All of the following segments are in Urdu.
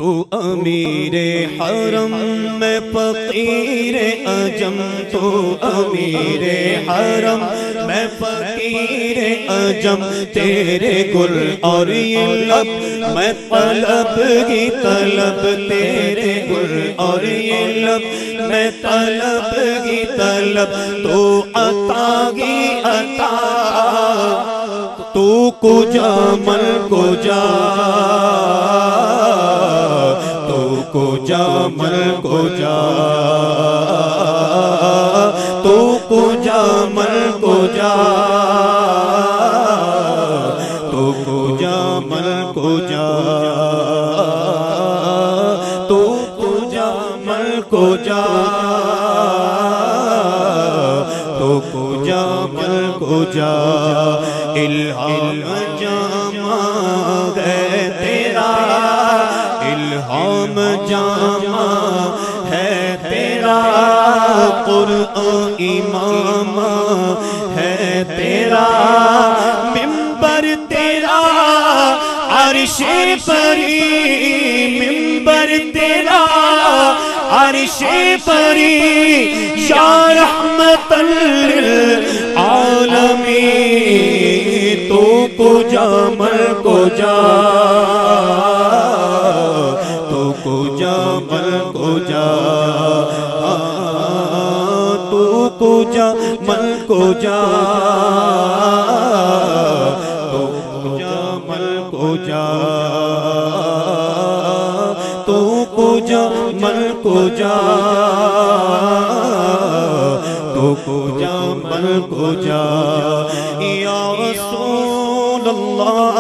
تو امیر حرم میں فقیر عجم تو امیر حرم میں فقیر عجم تیرے گل اور یہ لب میں طلب ہی طلب تیرے گل اور یہ لب میں طلب ہی طلب تو عطا ہی عطا تو کجا من کجا تو کجا من کجا تو کجا من کجا تو کجا من کجا تو کجا من کجا تو کجا من کجا الہام جامع ہے تیرا الہام جامع ہے تیرا قرآن امام ہے تیرا منبر تیرا عرش پری منبر تیرا عرش پری یا رحمت للعالمین تو کجا من کجا تو کجا من کجا تو کجا من کجا تو کجا من کجا تو کجا من کجا تو کجا من کجا یا رسول اللہ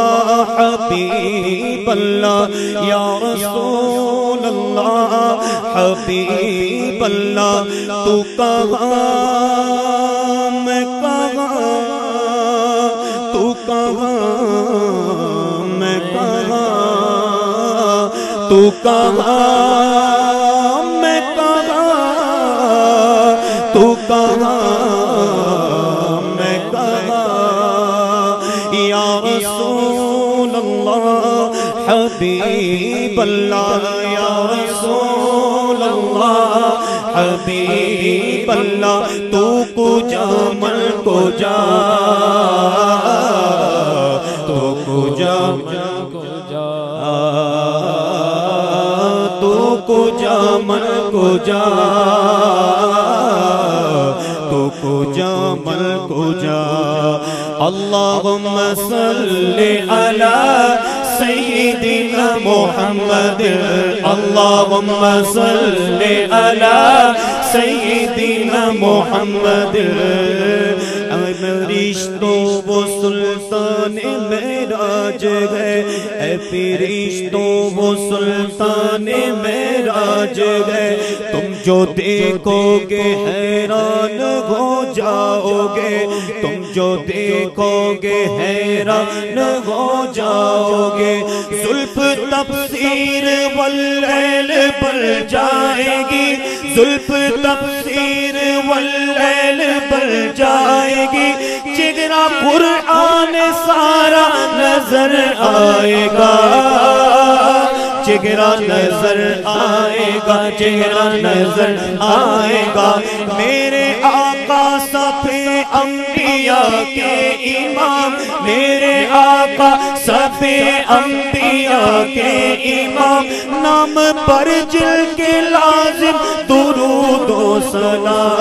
حبیب اللہ یا رسول اللہ حبیب اللہ تو کہاں میں کہاں تو کہاں میں کہاں تو کہاں میں کہاں تو کہاں میں کہاں یا رسول اللہ حبیب اللہ یا رسول اللہ حبیب اللہ تو کجا من کجا تو کجا تو کجا من کجا تو کجا من کجا اللہم صلی علی سیدنا محمد اللہم صلی علی سیدنا محمد اے رشتوں وہ سلطان معراج ہے اے فرشتوں وہ سلطان معراج ہے تم جو دیکھو گے حیران ہو جاؤ گے تم جو دیکھو گے حیران ہو جاؤ گے زلف تفسیر واللیل پر جائے گی زلف تفسیر واللیل پر جائے گی چہرہ قرآن سارا نظر آئے گا چہرہ نظر آئے گا چہرہ نظر آئے گا میرے آقا صفِ انبیاء کے امام میرے آقا صفِ انبیاء کے امام نام پر جل کے لازم درود و سلام